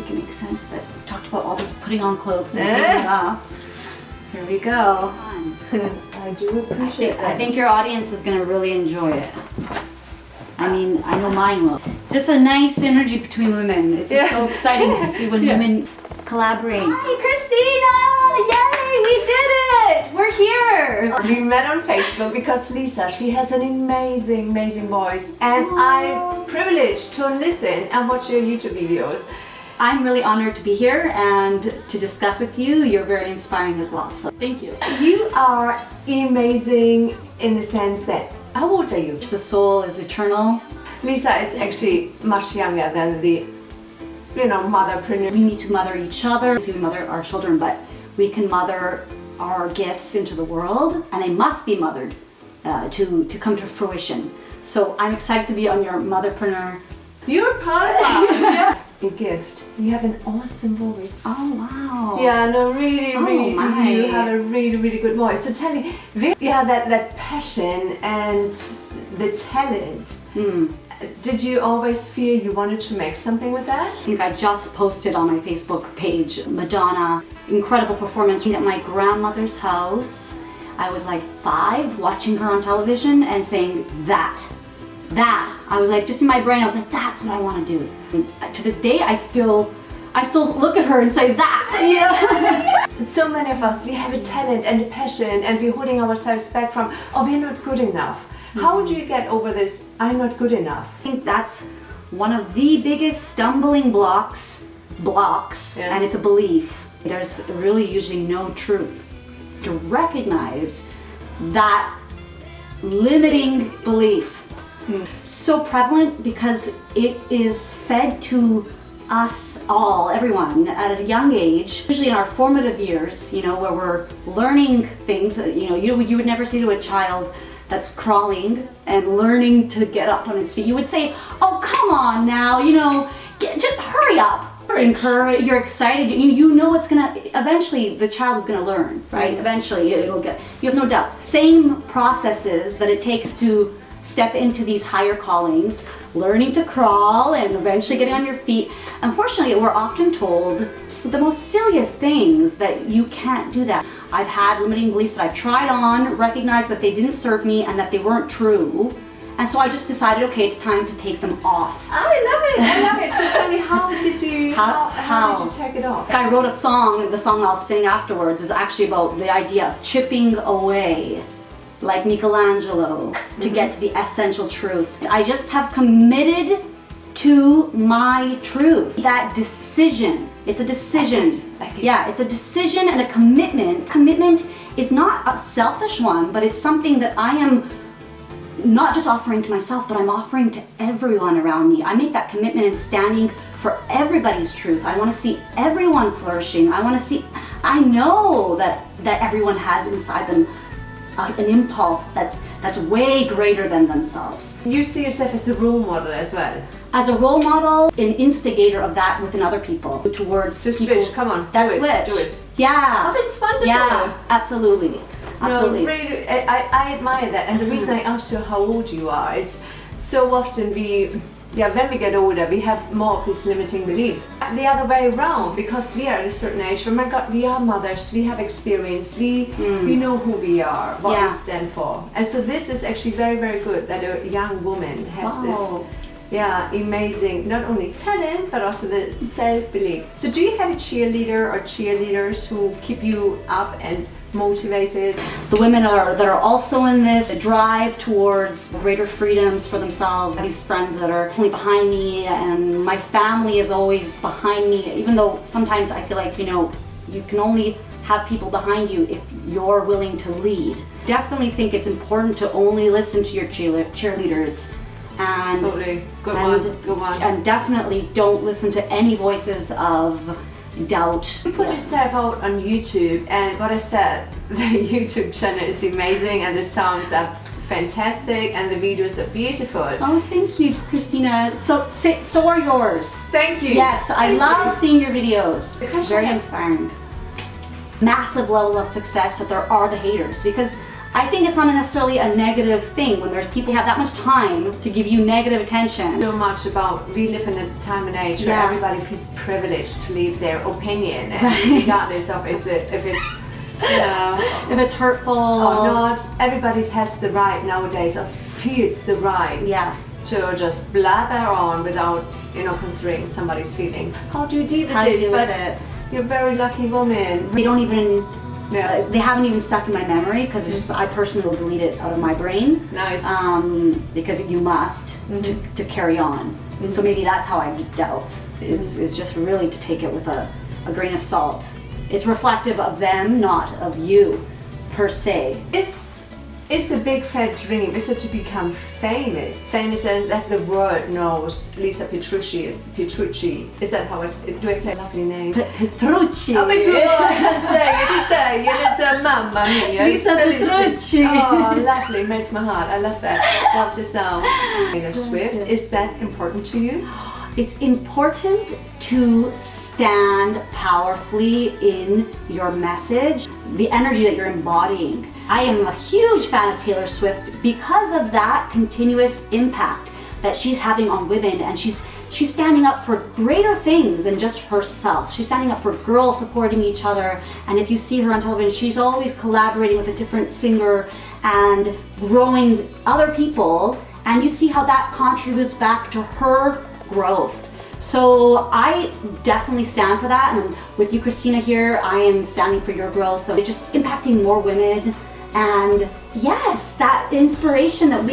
make it make sense that we talked about all this putting on clothes and taking it off. Here we go. I do appreciate it. I think your audience is going to really enjoy it. I mean, I know mine will. Just a nice synergy between women. It's just so exciting to see when women collaborate. Hi, Christina! Yay, we did it! We're here! We met on Facebook because Lisa, she has an amazing, amazing voice, and I'm privileged to listen and watch your YouTube videos. I'm really honored to be here and to discuss with you. You're very inspiring as well, so thank you. You are amazing in the sense that, how old are you? The soul is eternal. Lisa is actually much younger than the, motherpreneur. We need to mother each other. We mother our children, but we can mother our gifts into the world, and they must be mothered to come to fruition. So I'm excited to be on your Motherpreneur. You're part of us. A gift. You have an awesome voice. Oh wow. Yeah, no, really, my. You have a really, really good voice. So tell me, you have that passion and the talent. Did you always feel you wanted to make something with that? I think I just posted on my Facebook page, Madonna, incredible performance at my grandmother's house. I was like 5, watching her on television and saying that. I was like, just in my brain, I was like, that's what I want to do. And to this day, I still look at her and say that. Yeah. So many of us, we have a talent and a passion, and we're holding ourselves back from, we're not good enough. How would you get over this, I'm not good enough? I think that's one of the biggest stumbling blocks, and it's a belief. There's really usually no truth. To recognize that limiting belief. So prevalent because it is fed to us all, everyone, at a young age, usually in our formative years, where we're learning things that, you would never say to a child that's crawling and learning to get up on its feet. You would say, oh, come on now, just hurry up. Encourage, you're excited, it's gonna, eventually the child is gonna learn, right? Eventually it'll get, you have no doubts. Same processes that it takes to step into these higher callings, learning to crawl and eventually getting on your feet. Unfortunately, we're often told the most silliest things that you can't do that. I've had limiting beliefs that I've tried on, recognized that they didn't serve me and that they weren't true. And so I just decided, okay, it's time to take them off. I love it. So tell me, how did you take it off? I wrote a song, the song I'll sing afterwards is actually about the idea of chipping away, like Michelangelo, to get to the essential truth. I just have committed to my truth. That decision, it's a decision. Yeah, it's a decision and a commitment. Commitment is not a selfish one, but it's something that I am not just offering to myself, but I'm offering to everyone around me. I make that commitment and standing for everybody's truth. I want to see everyone flourishing. I know that everyone has inside them an impulse that's way greater than themselves. You see yourself as a role model as well? As a role model, an instigator of that within other people. Towards switch, come on, do it. Yeah. Oh, that's wonderful. Yeah, absolutely. Absolutely. No, really, I admire that, and the reason I asked you how old you are, it's so often when we get older, we have more of these limiting beliefs. The other way around, because we are at a certain age, oh my God, we are mothers, we have experience, we know who we are, what we stand for. And so this is actually very, very good that a young woman has this amazing, not only talent, but also the self-belief. So do you have a cheerleader or cheerleaders who keep you up and motivated? The women that are also in this drive towards greater freedoms for themselves. These friends that are only behind me, and my family is always behind me, even though sometimes I feel like, you can only have people behind you if you're willing to lead. Definitely think it's important to only listen to your cheerleaders. And, totally. Go on. And definitely don't listen to any voices of doubt. You put yourself out on YouTube, and what I said, the YouTube channel is amazing and the sounds are fantastic and the videos are beautiful. Oh, thank you, Christina. So are yours. Thank you. Yes, I love seeing your videos. Very inspiring. Massive level of success that there are the haters, because I think it's not necessarily a negative thing when there's people who have that much time to give you negative attention. So much about, we live in a time and age where everybody feels privileged to leave their opinion, and regardless of if it's if it's hurtful or not, everybody has the right nowadays, or feels the right to just blabber on without considering somebody's feeling. How do you deal with this? But you're a very lucky woman. They don't even they haven't even stuck in my memory, because I personally will delete it out of my brain. Nice. Because you must to carry on. So maybe that's how I've dealt, is just really to take it with a grain of salt. It's reflective of them, not of you per se. It's a big fat dream, is it to become famous and that the world knows Lisa Petrucci. Is that how do I say a lovely name? Petrucci. Oh, Petrucci, it's a mamma mia. Lisa Petrucci. Oh, lovely, melts my heart. I love that. Love the sound. Taylor Swift, is that important to you? It's important to stand powerfully in your message, the energy that you're embodying. I am a huge fan of Taylor Swift because of that continuous impact that she's having on women, and she's standing up for greater things than just herself. She's standing up for girls supporting each other, and if you see her on television, she's always collaborating with a different singer and growing other people, and you see how that contributes back to her growth. So I definitely stand for that, and with you, Christina, here, I am standing for your growth of just impacting more women. And yes, that inspiration that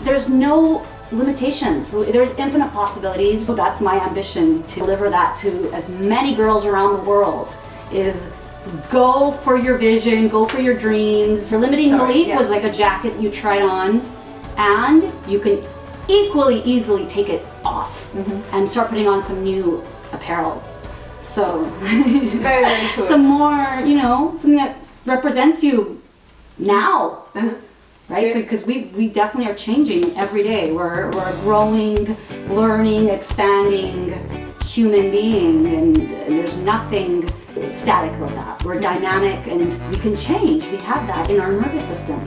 there's no limitations. There's infinite possibilities. So that's my ambition, to deliver that to as many girls around the world, is go for your vision, go for your dreams. Your limiting belief was like a jacket you tried on, and you can equally easily take it off and start putting on some new apparel. So very, very cool. Some more, something that represents you now, right? Yeah. So because we definitely are changing every day. We're a growing, learning, expanding human being, and there's nothing static about that. We're dynamic, and we can change. We have that in our nervous system.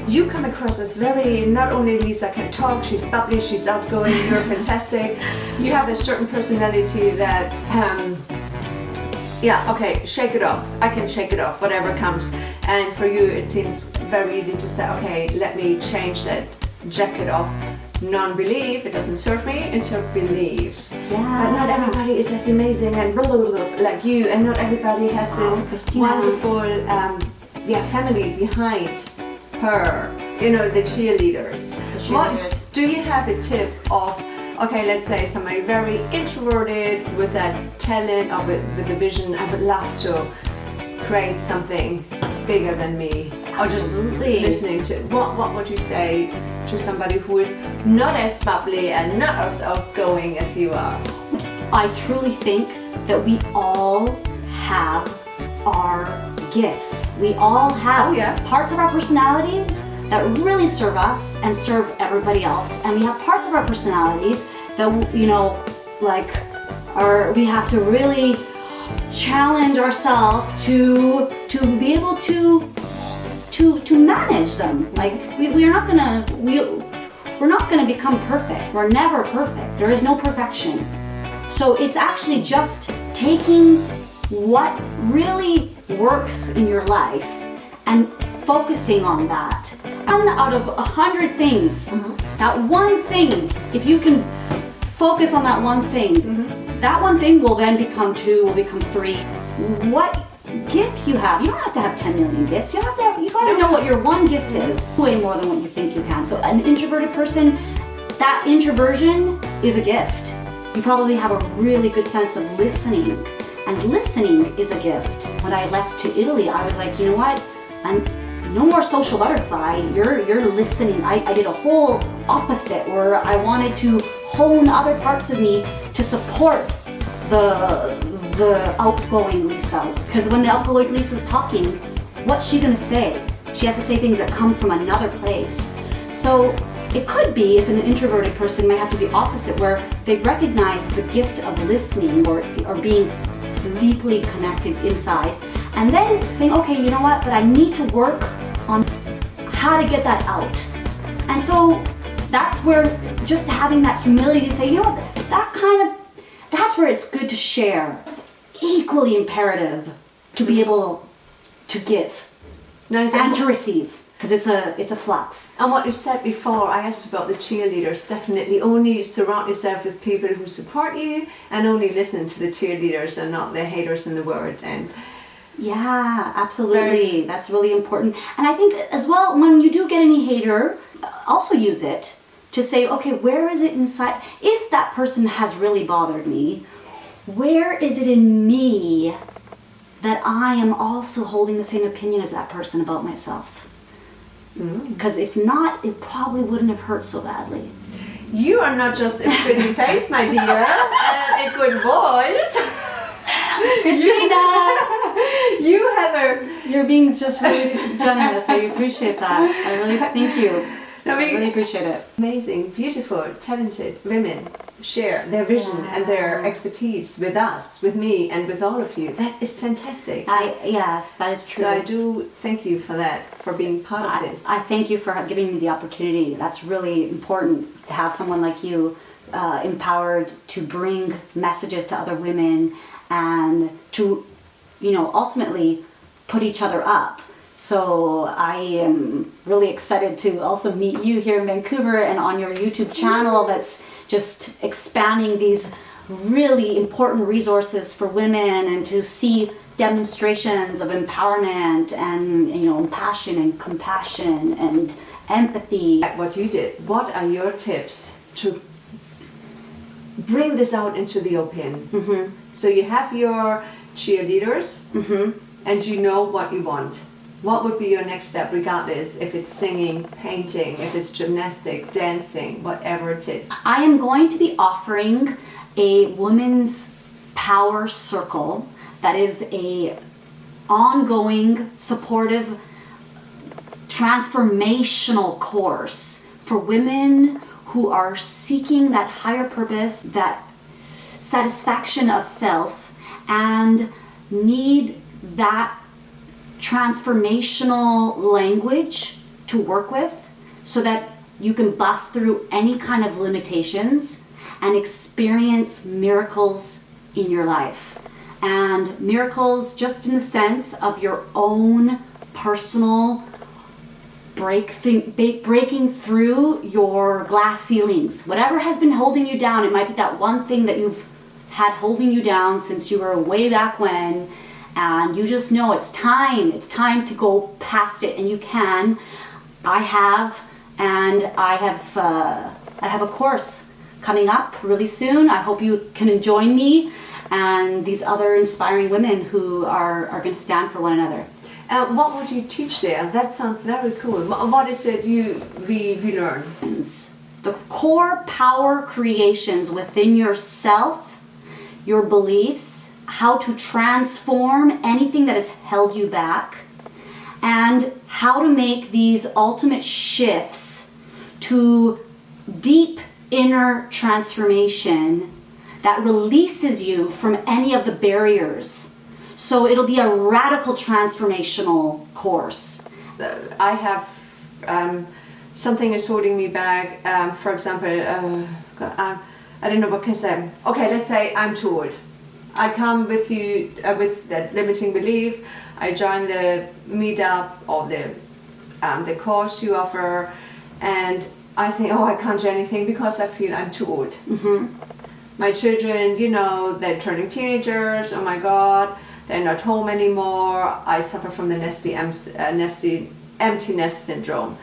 You come across as very, not only Lisa can talk, she's bubbly, she's outgoing, you're fantastic. You have a certain personality that, shake it off. I can shake it off, whatever comes. And for you, it seems very easy to say, okay, let me change that jacket of non-belief, it doesn't serve me, into belief. Yeah. But not everybody is as amazing and blah, blah, blah, like you, and not everybody has this Christina. wonderful family behind her, the cheerleaders. What, do you have a tip of, okay, let's say somebody very introverted with that talent or with a vision, I would love to create something bigger than me, or just listening to, what would you say to somebody who is not as bubbly and not as outgoing as you are? I truly think that we all have our gifts. We all have parts of our personalities that really serve us and serve everybody else, and we have parts of our personalities that we have to really challenge ourselves to be able to manage them. Like we're not gonna become perfect. We're never perfect. There is no perfection. So it's actually just taking what really works in your life and focusing on that. And out of 100 things, that one thing, if you can focus on that one thing, that one thing will then become 2, will become 3. What gift you have? You don't have to have 10 million gifts. You gotta know what your one gift is. Way more than what you think you can. So an introverted person, that introversion is a gift. You probably have a really good sense of listening. And listening is a gift. When I left to Italy, I was like, you know what? I'm no more social butterfly. You're listening. I did a whole opposite, where I wanted to hone other parts of me to support the outgoing Lisa. Because when the outgoing Lisa's talking, what's she gonna say? She has to say things that come from another place. So it could be, if an introverted person might have to be opposite, where they recognize the gift of listening or being deeply connected inside, and then saying, okay, you know what, but I need to work on how to get that out. And so that's where just having that humility to say, you know what, that's where it's good to share. Equally imperative to be able to give and to receive, because it's a flux. And what you said before, I asked about the cheerleaders. Definitely only surround yourself with people who support you, and only listen to the cheerleaders and not the haters in the world. And yeah, absolutely. That's really important. And I think as well, when you do get any hater, also use it to say, okay, where is it inside? If that person has really bothered me, where is it in me that I am also holding the same opinion as that person about myself? Because if not, it probably wouldn't have hurt so badly. You are not just a pretty face, my dear, and a good voice. Christina! You have You're being just really generous. I appreciate that. I really thank you. I really appreciate it. Amazing, beautiful, talented women share their vision and their expertise with us, with me, and with all of you. That is fantastic. Yes, that is true. So I do thank you for that, for being part of this. I thank you for giving me the opportunity. That's really important to have someone like you empowered to bring messages to other women and to, ultimately put each other up. So I am really excited to also meet you here in Vancouver and on your YouTube channel that's just expanding these really important resources for women, and to see demonstrations of empowerment and passion and compassion and empathy. What you did, what are your tips to bring this out into the open? So you have your cheerleaders and you know what you want. What would be your next step, regardless if it's singing, painting, if it's gymnastic, dancing, whatever it is? I am going to be offering a women's power circle that is a ongoing, supportive, transformational course for women who are seeking that higher purpose, that satisfaction of self, and need that transformational language to work with so that you can bust through any kind of limitations and experience miracles in your life. And miracles just in the sense of your own personal breaking through your glass ceilings. Whatever has been holding you down, it might be that one thing that you've had holding you down since you were way back when, and you just know it's time to go past it, and you can. I have a course coming up really soon. I hope you can join me and these other inspiring women who are going to stand for one another. What would you teach there? That sounds very cool. What is it we learn? The core power creations within yourself, your beliefs, how to transform anything that has held you back, and how to make these ultimate shifts to deep inner transformation that releases you from any of the barriers. So it'll be a radical transformational course. I have something is holding me back. For example, I don't know what can I say. Okay, let's say I'm too old. I come with you with that limiting belief. I join the meetup or the course you offer, and I think, I can't do anything because I feel I'm too old. My children, they're turning teenagers. Oh my God, they're not home anymore. I suffer from the nesty empty nest syndrome,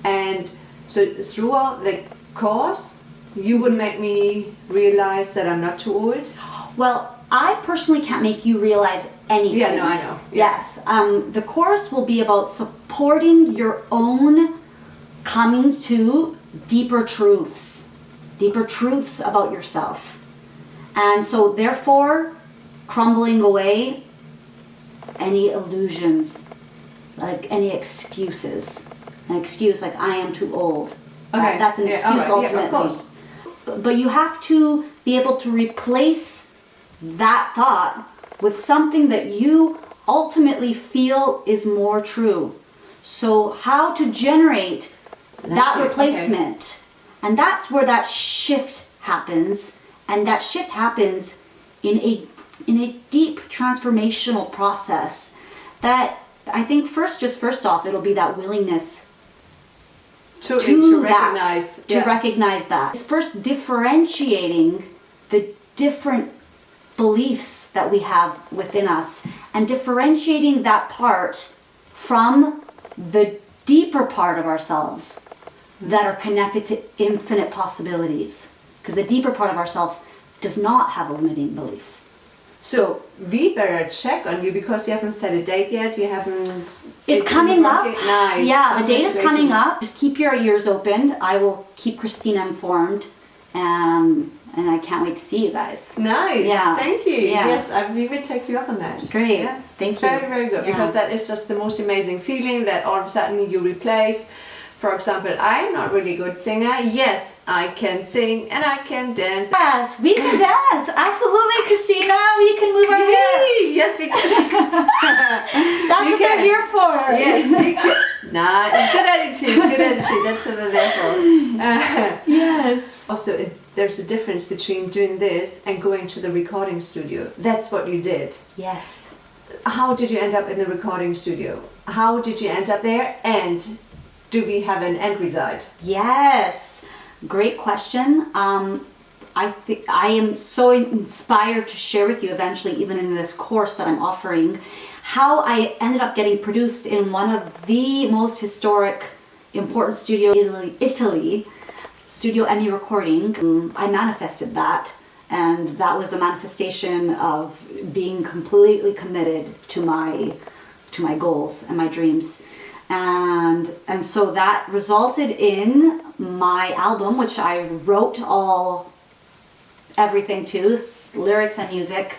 and so throughout the course, you would make me realize that I'm not too old. Well, I personally can't make you realize anything. Yeah, no, I know. Yeah. Yes. The course will be about supporting your own coming to deeper truths about yourself. And so therefore, crumbling away any illusions, like any excuses. An excuse like, I am too old. Okay. That's an excuse ultimately. Yeah, of course. But you have to be able to replace that thought with something that you ultimately feel is more true. So how to generate that Okay. replacement. And that's where that shift happens. And that shift happens in a deep transformational process that I think first off, it'll be that willingness to recognize that. It's first differentiating the different beliefs that we have within us and differentiating that part from the deeper part of ourselves that are connected to infinite possibilities. Because the deeper part of ourselves does not have a limiting belief. So we better check on you because you haven't set a date yet. You haven't. It's coming up. Nice. Yeah, the date is coming up. Just keep your ears open. I will keep Christina informed, and I can't wait to see you guys. Nice. Yeah. Thank you. Yeah. Yes, we will take you up on that. Great. Yeah. Thank you. Very, very good. Yeah. Because that is just the most amazing feeling that all of a sudden you replace. For example, I'm not really good singer. Yes, I can sing and I can dance. Yes, we can dance. Absolutely, Christina. We can move our hips. Yes, because That's what they're here for. Yes, we can. Nah, good attitude. Good attitude. That's what they're there for. Yes. Also, there's a difference between doing this and going to the recording studio. That's what you did. Yes. How did you end up in the recording studio? How did you end up there? And do we have an end result? Yes. Great question. I think I am so inspired to share with you eventually, even in this course that I'm offering, how I ended up getting produced in one of the most historic, important studios in Italy, Studio Emmy Recording. I manifested that, and that was a manifestation of being completely committed to my goals and my dreams. And so that resulted in my album, which I wrote everything to, lyrics and music,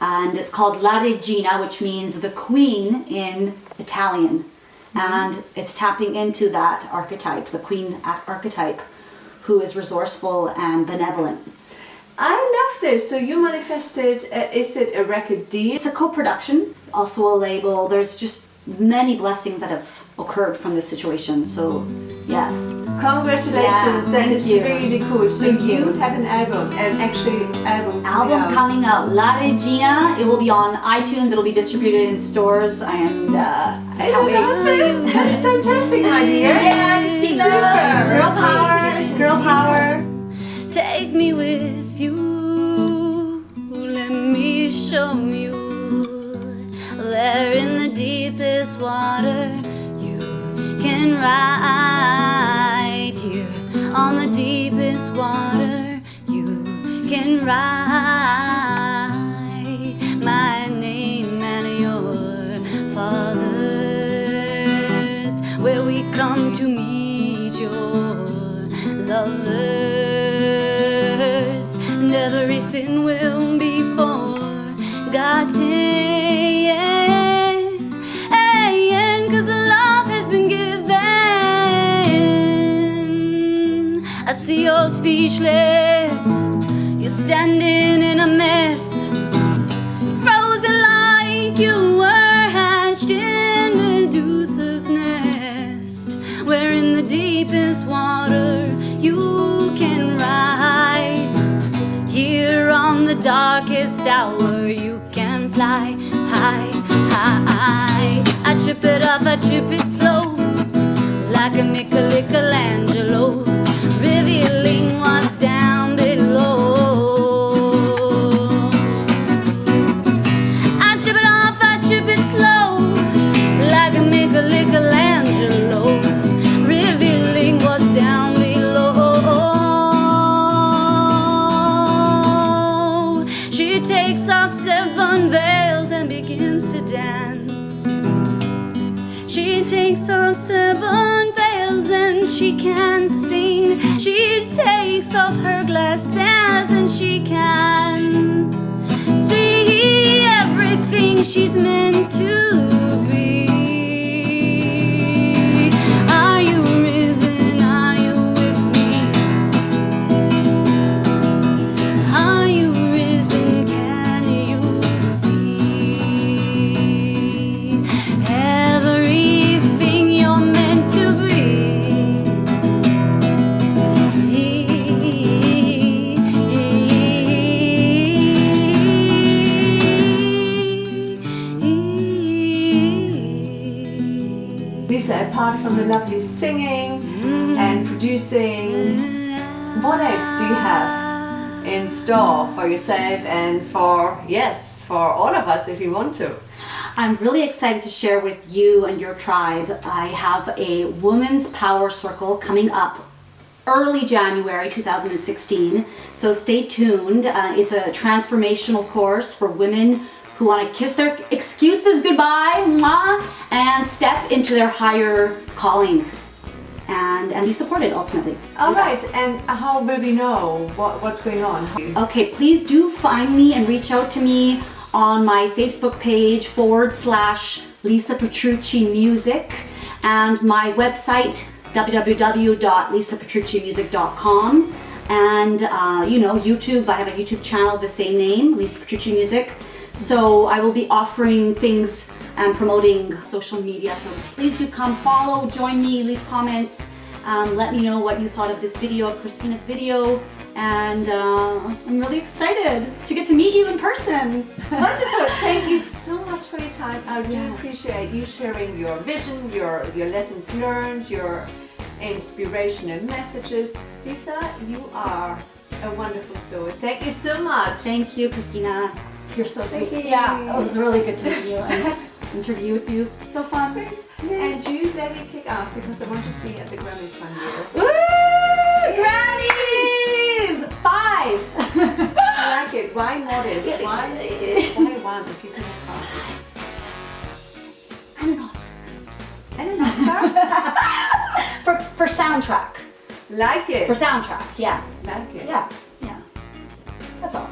and it's called La Regina, which means the queen in Italian. And it's tapping into that archetype, the queen archetype, who is resourceful and benevolent. I love this. So you manifested, is it a record deal? It's a co-production, also a label. There's just many blessings that have occurred from this situation. So, yes. Congratulations, Yeah, that is thank you. really cool. So Thank you you. have an album, and actually album Coming out, La Regina. It will be on iTunes. It'll be distributed in stores, and I can't wait. That's fantastic, my dear. Yeah, Christina. Super. Girl power. Girl power. Take me with you, let me show you where in the deepest water you can ride. Here on the deepest water you can ride. My name and your father's, where we come to meet your lovers. And every sin will be forgotten. 'Cause the love has been given. I see you're speechless. You're standing in a mess, frozen like you were hatched in Medusa's nest. Where in the deepest water you can ride. Here on the darkest hour you can fly high, high. I chip it off, I chip it slow, like a Michelangelo, revealing what's down below. I chip it off, I chip it slow, like a Michelangelo, revealing what's down below. She takes off 7 veils and begins to dance. She takes off 7 veils and she can sing. She takes off her glasses and she can see everything she's meant to be. Are you risen? Are you with me? Are you risen? Can you see everything you're apart from the lovely singing and producing, what else do you have in store for yourself and for all of us if you want to? I'm really excited to share with you and your tribe. I have a Women's Power Circle coming up early January 2016, so stay tuned. It's a transformational course for women who want to kiss their excuses goodbye, and step into their higher calling and be supported ultimately. All right, and how will we know what's going on? Okay, please do find me and reach out to me on my Facebook page /Lisa Petrucci Music, and my website www.lisapetruccimusic.com, and YouTube. I have a YouTube channel of the same name, Lisa Petrucci Music. So I will be offering things and promoting social media. So please do come follow, join me, leave comments, let me know what you thought of this video, of Christina's video. And I'm really excited to get to meet you in person. Wonderful. Thank you so much for your time. I really appreciate you sharing your vision, your lessons learned, your inspirational messages. Lisa, you are a wonderful soul. Thank you so much. Thank you, Christina. You're so sweet. Thank you. Yeah, it was really good to meet you and interview with you. So fun. And you let me kick ass because I want to see at the Grammys one year. Woo! Grammys! 5! I like it. Why modest? Why one if you can have 5? And an Oscar. And an Oscar? For soundtrack. Like it. For soundtrack, yeah. Like it. Yeah. That's all.